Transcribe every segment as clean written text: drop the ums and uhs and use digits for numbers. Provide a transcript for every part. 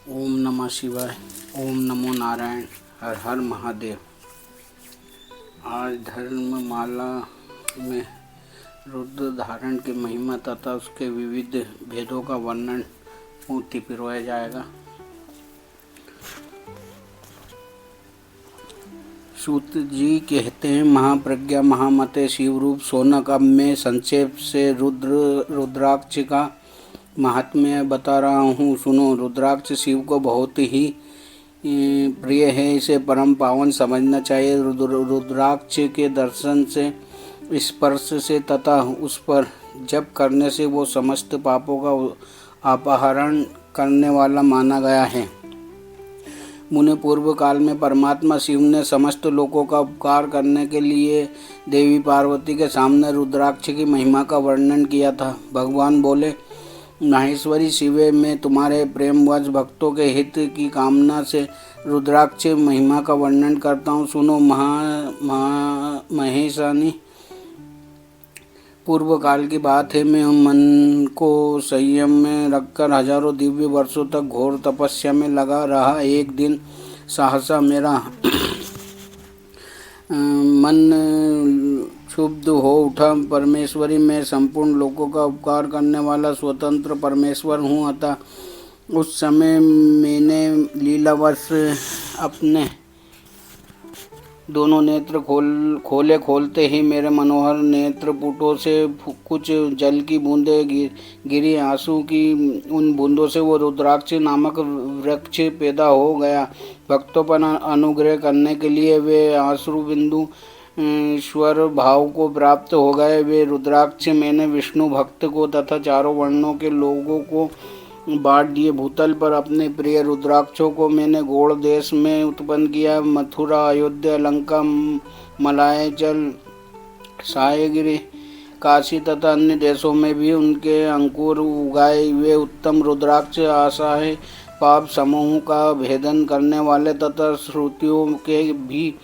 ओम नमः शिवाय। ओम नमो नारायण। हर हर महादेव। आज धर्ममाला में रुद्र धारण की महिमा तथा उसके विविध भेदों का वर्णन पूर्ति पिरोया जाएगा। सूत जी कहते हैं, महाप्रज्ञा महामते शिवरूप सोनक। अब मैं संक्षेप से रुद्राक्ष का महात्म्य बता रहा हूँ, सुनो। रुद्राक्ष शिव को बहुत ही प्रिय है, इसे परम पावन समझना चाहिए। रुद्राक्ष के दर्शन से, स्पर्श से तथा उस पर जप करने से वो समस्त पापों का अपहरण करने वाला माना गया है। मुने पूर्व काल में परमात्मा शिव ने समस्त लोगों का उपकार करने के लिए देवी पार्वती के सामने रुद्राक्ष की महिमा का वर्णन किया था। भगवान बोले, माहेश्वरी शिवे, मैं तुम्हारे प्रेमवश भक्तों के हित की कामना से रुद्राक्ष महिमा का वर्णन करता हूँ, सुनो। महेशानी, पूर्व काल की बात है। मैं मन को संयम में रखकर हजारों दिव्य वर्षों तक घोर तपस्या में लगा रहा। एक दिन सहसा मेरा मन क्षुब्ध हो उठा। परमेश्वरी, मैं संपूर्ण लोगों का उपकार करने वाला स्वतंत्र परमेश्वर हूँ, अतः उस समय मैंने लीलावश अपने दोनों नेत्र खोलते ही मेरे मनोहर नेत्रपुटों से कुछ जल की बूंदें गिरी। आंसू की उन बूंदों से वो रुद्राक्ष नामक वृक्ष पैदा हो गया। भक्तों पर अनुग्रह करने के लिए वे आंसू बिंदु ईश्वर भाव को प्राप्त हो गए। वे रुद्राक्ष मैंने विष्णु भक्त को तथा चारों वर्णों के लोगों को बांट दिए। भूतल पर अपने प्रिय रुद्राक्षों को मैंने गौड़ देश में उत्पन्न किया। मथुरा, अयोध्या, लंका, मलायचल, सायगिरी, काशी तथा अन्य देशों में भी उनके अंकुर उगाए। वे उत्तम रुद्राक्ष असहाय पाप समूह का भेदन करने वाले तथा श्रुतियों के भी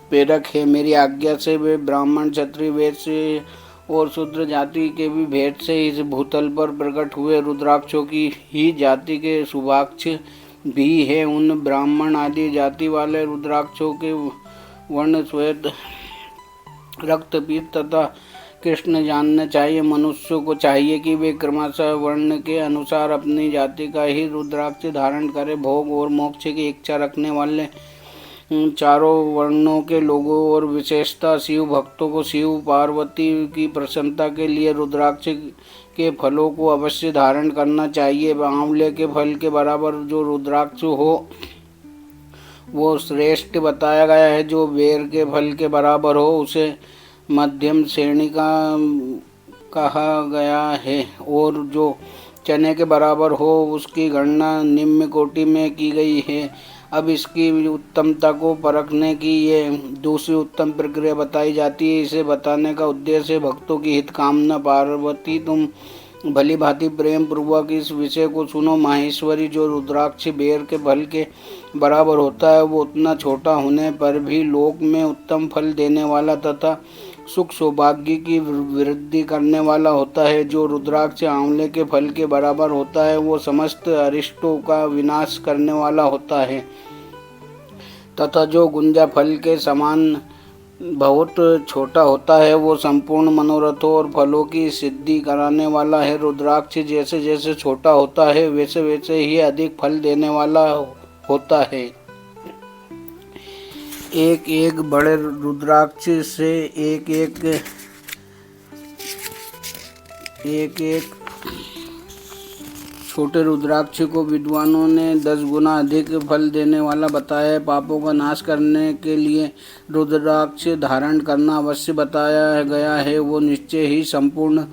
प्रेरक है। मेरी आज्ञा से वे ब्राह्मण, क्षत्रिय, वैश्य और शूद्र जाति के भी भेद से इस भूतल पर प्रकट हुए। रुद्राक्षों की ही जाति के शुभाक्ष भी है। उन ब्राह्मण आदि जाति वाले रुद्राक्षों के वर्ण श्वेत, रक्तपीत तथा कृष्ण जानने चाहिए। मनुष्यों को चाहिए कि वे क्रमशः वर्ण के अनुसार अपनी जाति का ही रुद्राक्ष धारण करें। भोग और मोक्ष की इच्छा रखने वाले चारों वर्णों के लोगों और विशेषता शिव भक्तों को शिव पार्वती की प्रसन्नता के लिए रुद्राक्ष के फलों को अवश्य धारण करना चाहिए। आंवले के फल के बराबर जो रुद्राक्ष हो वो श्रेष्ठ बताया गया है। जो बेर के फल के बराबर हो उसे मध्यम श्रेणी का कहा गया है, और जो चने के बराबर हो उसकी गणना निम्न कोटि में की गई है। अब इसकी उत्तमता को परखने की ये दूसरी उत्तम प्रक्रिया बताई जाती है। इसे बताने का उद्देश्य भक्तों की हित कामना। पार्वती, तुम भली भांति प्रेम पूर्वक इस विषय को सुनो। माहेश्वरी, जो रुद्राक्ष बेर के फल के बराबर होता है वो उतना छोटा होने पर भी लोक में उत्तम फल देने वाला तथा सुख सौभाग्य की वृद्धि करने वाला होता है। जो रुद्राक्ष आंवले के फल के बराबर होता है वो समस्त अरिष्टों का विनाश करने वाला होता है, तथा जो गुंजा फल के समान बहुत छोटा होता है वो संपूर्ण मनोरथों और फलों की सिद्धि कराने वाला है। रुद्राक्ष जैसे जैसे छोटा होता है वैसे वैसे ही अधिक फल देने वाला होता है। एक एक बड़े रुद्राक्ष से एक एक छोटे रुद्राक्ष को विद्वानों ने 10 गुना अधिक फल देने वाला बताया है। पापों का नाश करने के लिए रुद्राक्ष धारण करना अवश्य बताया गया है। वो निश्चय ही संपूर्ण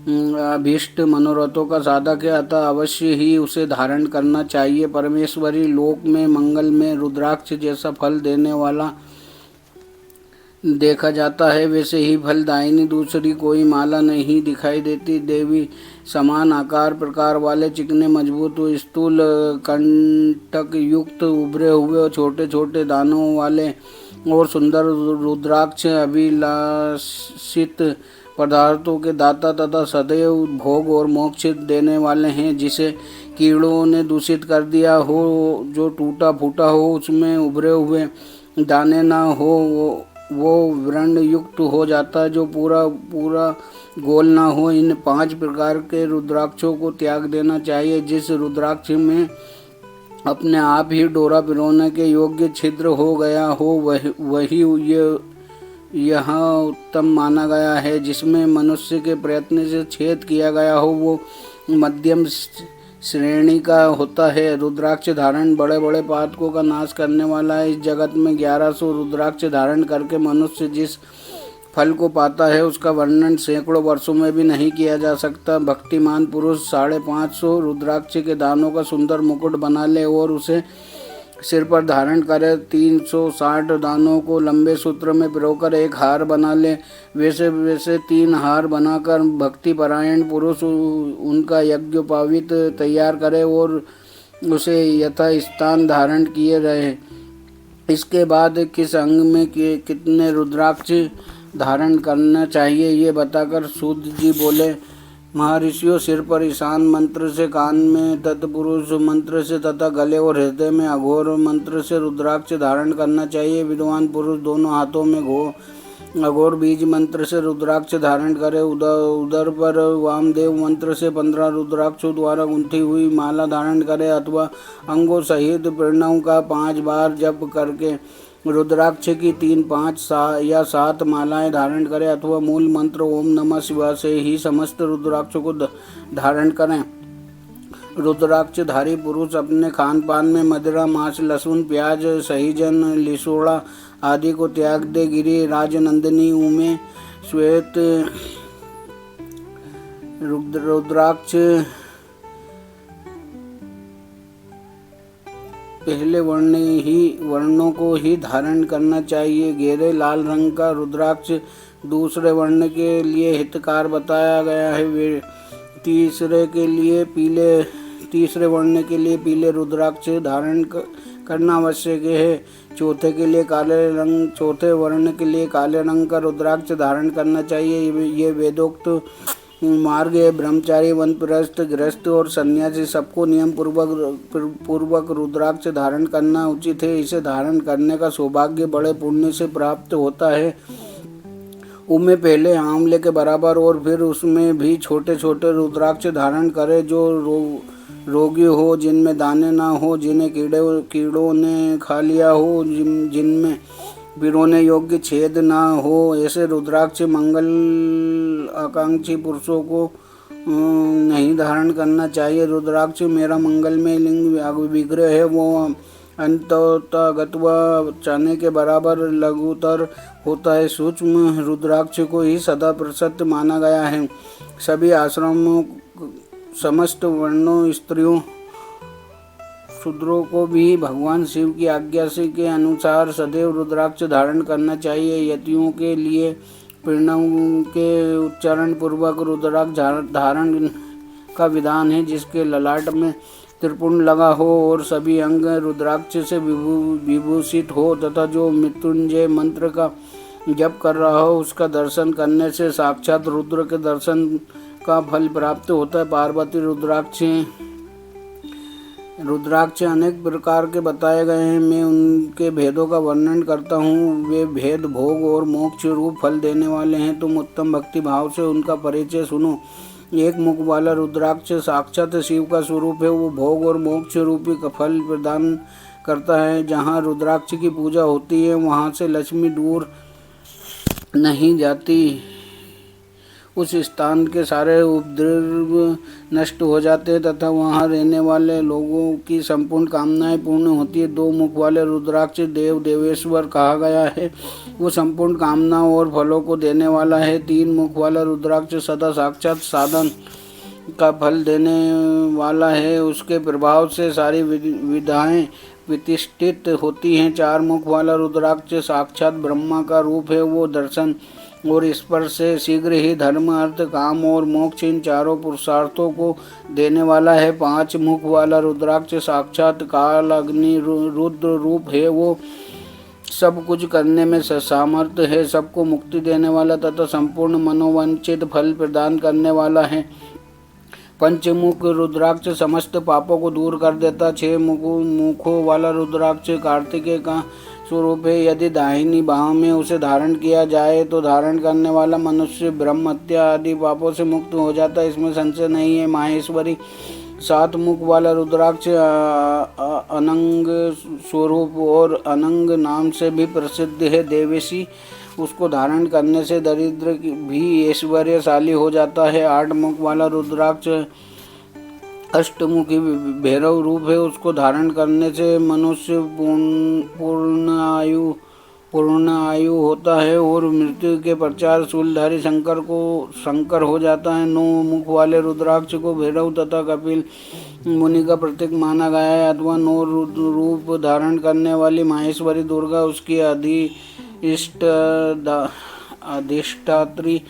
अभीष्ट मनोरथों का साधक है, अतः अवश्य ही उसे धारण करना चाहिए। परमेश्वरी, लोक में मंगल में रुद्राक्ष जैसा फल देने वाला देखा जाता है वैसे ही फलदायिनी दूसरी कोई माला नहीं दिखाई देती। देवी समान आकार प्रकार वाले चिकने, मजबूत, स्थूल, कंटक युक्त, उभरे हुए और छोटे छोटे दानों वाले और सुंदर रुद्राक्ष अभिलाषित पदार्थों के दाता तथा सदैव भोग और मोक्ष देने वाले हैं। जिसे कीड़ों ने दूषित कर दिया हो, जो टूटा फूटा हो, उसमें उभरे हुए दाने ना हो, वो व्रण युक्त हो जाता है, जो पूरा पूरा गोल ना हो। इन 5 प्रकार के रुद्राक्षों को त्याग देना चाहिए। जिस रुद्राक्ष में अपने आप ही डोरा पिरोने के योग्य छिद्र हो गया हो, वही यह उत्तम माना गया है। जिसमें मनुष्य के प्रयत्न से छेद किया गया हो, वो मध्यम श्रेणी का होता है। रुद्राक्ष धारण बड़े बड़े पातकों का नाश करने वाला है। इस जगत में 1100 रुद्राक्ष धारण करके मनुष्य जिस फल को पाता है, उसका वर्णन सैकड़ों वर्षों में भी नहीं किया जा सकता। भक्तिमान पुरुष 550 रुद्राक्ष के दानों का सुंदर मुकुट बना ले और उसे सिर पर धारण करे। 360 दानों को लंबे सूत्र में पिरोकर एक हार बना ले। वैसे वैसे 3 हार बनाकर भक्ति परायण पुरुष उनका यज्ञोपवीत तैयार करे और उसे यथास्थान धारण किए रहे। इसके बाद किस अंग में कितने रुद्राक्ष धारण करना चाहिए, ये बताकर सूत जी बोले, महर्षियों, सिर पर ईशान मंत्र से, कान में तत्पुरुष मंत्र से तथा गले और हृदय में अघोर मंत्र से रुद्राक्ष धारण करना चाहिए। विद्वान पुरुष दोनों हाथों में अघोर बीज मंत्र से रुद्राक्ष धारण करे। उदर पर वामदेव मंत्र से 15 रुद्राक्षों द्वारा गुंथी हुई माला धारण करे, अथवा अंगों सहित प्रणव का 5 बार जप करके रुद्राक्ष की 3, 5 या 7 मालाएं धारण करें, अथवा मूल मंत्र ओम नमः शिवाय से ही समस्त रुद्राक्षों को धारण करें। रुद्राक्षधारी पुरुष अपने खान पान में मदिरा, मांस, लहसुन, प्याज, सहीजन, लिसोड़ा आदि को त्याग दे। गिरी राजनंदिनी उमे श्वेत रुद्राक्ष पहले वर्णों को ही धारण करना चाहिए। गहरे लाल रंग का रुद्राक्ष दूसरे वर्ण के लिए हितकार बताया गया है। तीसरे वर्ण के लिए पीले रुद्राक्ष धारण करना आवश्यक है। चौथे वर्ण के लिए काले रंग का रुद्राक्ष धारण करना चाहिए। ये वेदोक्त मार्ग है। ब्रह्मचारी, वनप्रस्थ, गृहस्थ और सन्यासी सबको नियम पूर्वक रुद्राक्ष धारण करना उचित है। इसे धारण करने का सौभाग्य बड़े पुण्य से प्राप्त होता है। उनमें पहले आंवले के बराबर और फिर उसमें भी छोटे छोटे रुद्राक्ष धारण करें। जो रोगी हो, जिनमें दाने ना हो, जिन्हें कीड़ों ने खा लिया हो, जिनमें पिरोने योग्य छेद ना हो, ऐसे रुद्राक्ष मंगल आकांक्षी पुरुषों को नहीं धारण करना चाहिए। रुद्राक्ष मेरा मंगल में लिंग विग्रह है। वो अंततगत्वा चने के बराबर लघुतर होता है। सूक्ष्म रुद्राक्ष को ही सदा प्रसिद्ध माना गया है। सभी आश्रमों, समस्त वर्णों, स्त्रियों, शूद्रों को भी भगवान शिव की आज्ञा से के अनुसार सदैव रुद्राक्ष धारण करना चाहिए। यतियों के लिए प्रणव के उच्चारण पूर्वक रुद्राक्ष धारण का विधान है, जिसके ललाट में त्रिपुंड लगा हो और सभी अंग रुद्राक्ष से विभूषित हो, तथा जो मृत्युंजय मंत्र का जप कर रहा हो, उसका दर्शन करने से साक्षात रुद्र के दर्शन का फल प्राप्त होता है। पार्वती रुद्राक्ष अनेक प्रकार के बताए गए हैं। मैं उनके भेदों का वर्णन करता हूँ। वे भेद भोग और मोक्ष रूप फल देने वाले हैं। तुम उत्तम भक्ति भाव से उनका परिचय सुनो। एक मुख वाला रुद्राक्ष साक्षात शिव का स्वरूप है। वो भोग और मोक्ष रूपी फल प्रदान करता है। जहाँ रुद्राक्ष की पूजा होती है, वहाँ से लक्ष्मी दूर नहीं जाती। उस स्थान के सारे उपद्रव नष्ट हो जाते हैं तथा वहाँ रहने वाले लोगों की संपूर्ण कामनाएं पूर्ण होती है। 2 मुख वाले रुद्राक्ष देवेश्वर कहा गया है। वो संपूर्ण कामनाओं और फलों को देने वाला है। 3 मुख वाला रुद्राक्ष सदा साक्षात साधन का फल देने वाला है। उसके प्रभाव से सारी विधाएं प्रतिष्ठित होती हैं। 4 मुख वाला रुद्राक्ष साक्षात ब्रह्मा का रूप है। वो दर्शन और स्पर्श से शीघ्र ही धर्म, अर्थ, काम और मोक्ष इन चारों पुरुषार्थों को देने वाला है। 5 मुख वाला रुद्राक्ष साक्षात काल, अग्नि, रुद्र रूप है। वो सब कुछ करने में सामर्थ्य है। सबको मुक्ति देने वाला तथा संपूर्ण मनोवांछित फल प्रदान करने वाला है। पंचमुख रुद्राक्ष समस्त पापों को दूर कर देता। 6 मुखों वाला रुद्राक्ष कार्तिकेय का स्वरूप है। यदि दाहिनी बाह में उसे धारण किया जाए तो धारण करने वाला मनुष्य ब्रह्म हत्या आदि पापों से मुक्त हो जाता है, इसमें संशय नहीं है। माहेश्वरी 7 मुख वाला रुद्राक्ष अनंग स्वरूप और अनंग नाम से भी प्रसिद्ध है। देवेशी उसको धारण करने से दरिद्र भी ऐश्वर्यशाली हो जाता है। 8 मुख वाला रुद्राक्ष अष्टमुखी भैरव रूप है। उसको धारण करने से मनुष्य पूर्ण आयु होता है और मृत्यु के पश्चात शूलधारी शंकर हो जाता है। 9 मुख वाले रुद्राक्ष को भैरव तथा कपिल मुनि का प्रतीक माना गया है अथवा 9 रूप धारण करने वाली माहेश्वरी दुर्गा उसकी अधिष्ठात्री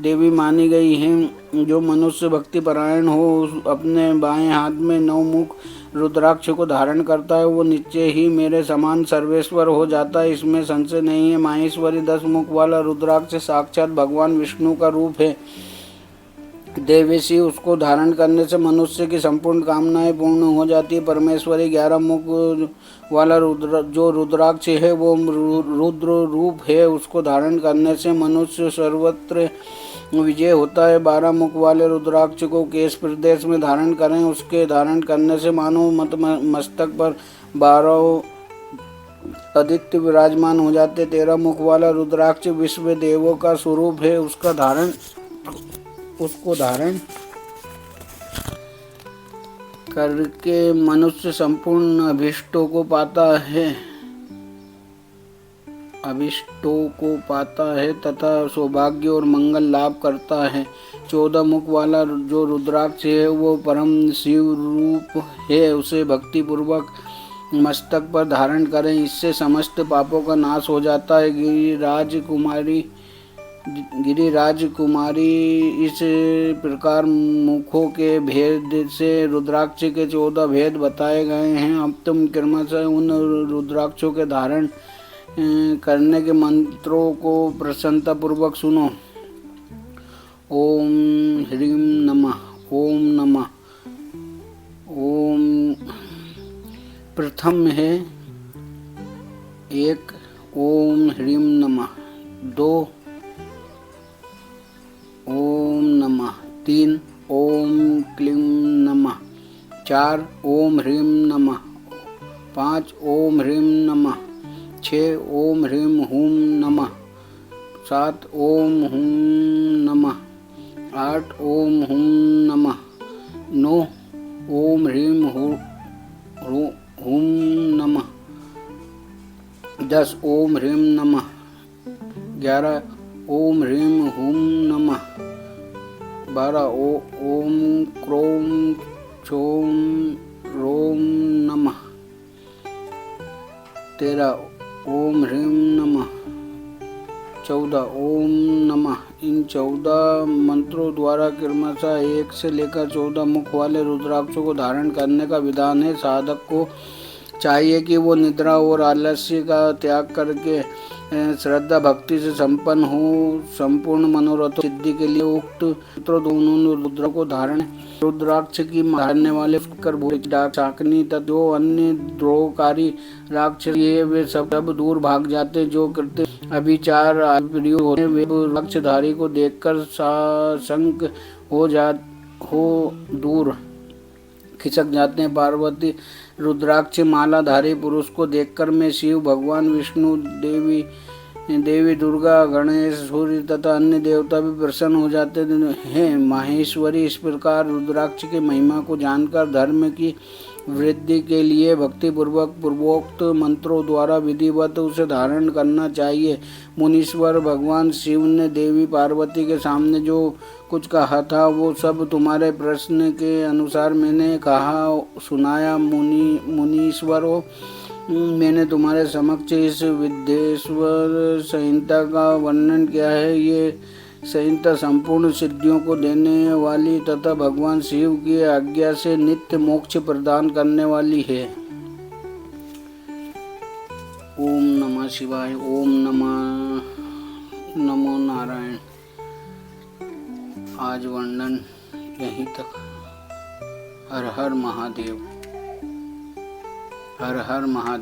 देवी मानी गई है। जो मनुष्य भक्ति परायण हो अपने बाएं हाथ में 9 मुख रुद्राक्ष को धारण करता है वो निश्चय ही मेरे समान सर्वेश्वर हो जाता है, इसमें संशय नहीं है। माहेश्वरी 10 मुख वाला रुद्राक्ष साक्षात भगवान विष्णु का रूप है। देवेशी उसको धारण करने से मनुष्य की संपूर्ण कामनाएं पूर्ण हो जाती है। परमेश्वरी 11 मुख वाला जो रुद्राक्ष है वो रुद्र रूप है। उसको धारण करने से मनुष्य सर्वत्र विजय होता है। 12 मुख वाले रुद्राक्ष को केश प्रदेश में धारण करें, उसके धारण करने से मानो मस्तक पर 12 आदित्य विराजमान हो जाते। 13 मुख वाला रुद्राक्ष विश्व देवों का स्वरूप है। उसको धारण करके मनुष्य संपूर्ण अभिष्टों को पाता है तथा सौभाग्य और मंगल लाभ करता है। 14 मुख वाला जो रुद्राक्ष है वो परम शिव रूप है। उसे भक्ति पूर्वक मस्तक पर धारण करें, इससे समस्त पापों का नाश हो जाता है। गिरिराज कुमारी इस प्रकार मुखों के भेद से रुद्राक्ष के 14 भेद बताए गए हैं। अब तुम क्रमशः उन रुद्राक्षों के धारण करने के मंत्रों को प्रसन्नता पूर्वक सुनो। ओम ह्रीं नमः, ओम नमः, ओम। प्रथम है 1 ओम ह्रीं नमः, 2 ओम नमः, 3 ओम क्लीं नमः, 4 ओम ह्रीं नमः, 5 ओम ह्रीं नमः, 6 ओम ह्रीं हूं नमः, 7 ओम हूं नमः, 8 ओम हूं नमः, 9 ओम ह्रीं हूं नमः, 10 ओम ह्रीं नमः, 11 ओम ह्रीं हूं नमः, 12 ओम क्रोम क्षोम रोम नमः, 13 ओम ह्रीं नमः, 14 ओम नमः। इन 14 मंत्रों द्वारा क्रमशः 1 से लेकर 14 मुख वाले रुद्राक्षों को धारण करने का विधान है। साधक को चाहिए कि वो निद्रा और आलस्य का त्याग करके श्रद्धा भक्ति से संपन्न हो। संपूर्ण मनोरथ सिद्धि के लिए उक्त दोनों रुद्र को धारण रुद्राक्ष की मारने वाले कर चाकनी तथा जो अन्य द्रोहकारी राक्षस वे सब दूर भाग जाते। जो करते अभिचार प्रिय होते वे रुद्राक्षधारी को देखकर साशंक हो दूर खिसक जाते हैं। पार्वती रुद्राक्ष मालाधारी पुरुष को देखकर मैं शिव, भगवान विष्णु, देवी दुर्गा, गणेश, सूर्य तथा अन्य देवता भी प्रसन्न हो जाते हैं। माहेश्वरी इस प्रकार रुद्राक्ष की महिमा को जानकर धर्म की वृद्धि के लिए भक्ति पूर्वक पूर्वोक्त मंत्रों द्वारा विधिवत उसे धारण करना चाहिए। मुनीश्वर भगवान शिव ने देवी पार्वती के सामने जो कुछ कहा था वो सब तुम्हारे प्रश्न के अनुसार मैंने सुनाया। मुनीश्वरों, मैंने तुम्हारे समक्ष इस विद्येश्वर संहिता का वर्णन किया है। ये संहिता संपूर्ण सिद्धियों को देने वाली तथा भगवान शिव की आज्ञा से नित्य मोक्ष प्रदान करने वाली है। ओम नमः शिवाय। ओम नमो नारायण। आज वर्णन यहीं तक। हर हर महादेव। हर हर महादेव।